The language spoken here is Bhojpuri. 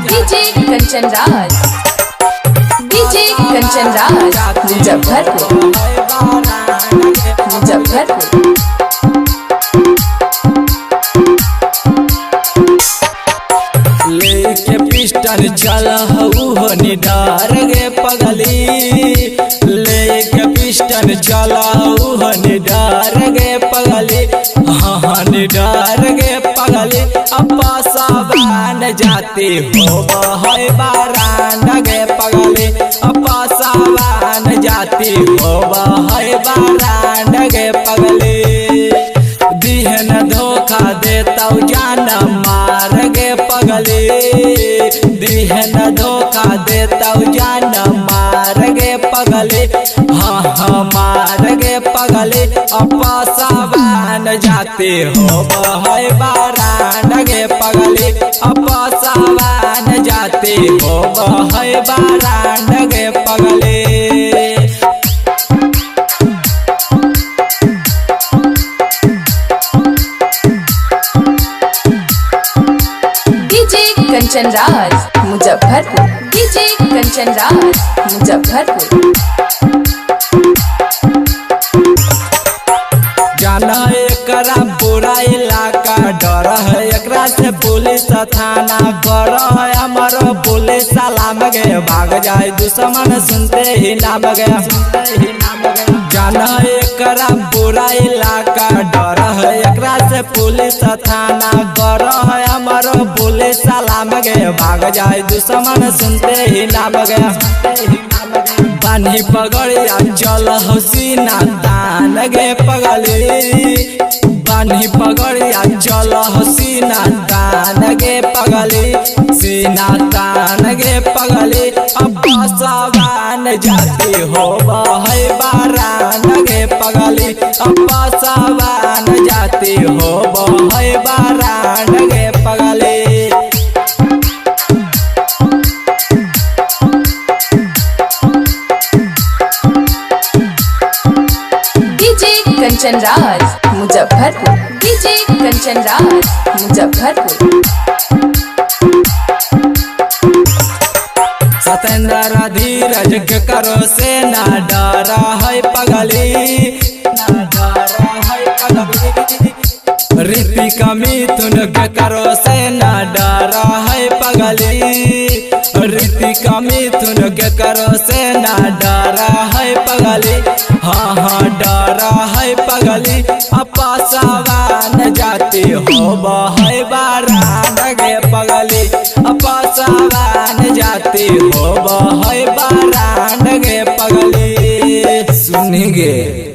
DJ Kanchan Raj, DJ Kanchan Raj, Muzaffarpur, Muzaffarpur. लेके पिस्टन चल हो निडार गे पगली, लेके पिस्टन चल हो निडार गे पगली, हाँ निडार गे पगली। अपा सावन जाती हो है बारान गे पगली, अपा सावन जाती हो है बारान गे पगली। दिहन धोखा देता जान मार गे पगली, दिहन धोखा देता जान मार गे पगली, हाँ मार गे पगली। अपा सावन जाते हो है बारान गे पगली, अपा सावन जाते हो है बारान गे पगली। कंचन राज, मुजफ्फरपुर, डीजे कंचन राज, मुजफ्फरपुर। जाना एकरा बुरा इलाका डर है, एकरा से पुलिस थाना कर है। हमारो पुलिस सलाम गे भाग जाए, दुश्मन सुनते ही नाम गया, सुनते ही नाम गया। जाना एकरा बुरा इलाका डर है, एकरा से पुलिस थाना कर है। हमारो पुलिस सलाम गे भाग जाए, दुश्मन सुनते ही नाम गया, सुनते ही नाम गया। बानी पगड़िया चल हसीना दान गे पगली, बानी पगड़िया चल हसीना दान गे पगली, सीना दान गे पगली। अब्बा सावन जाती हो है बारान गे पगली, अब्बा सावन जाती हो है बारान गे पगली। कंचन राज, मुजफ्फरपुर, डीजे कंचन राज, मुजफ्फरपुर। सतेंद्र धीरज के करो से ना डरा है पगली, ना डरा है पगली। ऋतिका मिथुन के करो से ना डरा है पगली, ऋतिका मिथुन के करो से ना डरा है पगली, हाँ डरा है पगली। अपा सावन जाती हो है बारान गे पगली, अपा सावन जाती हो है बारान गे पगली। सुन गे।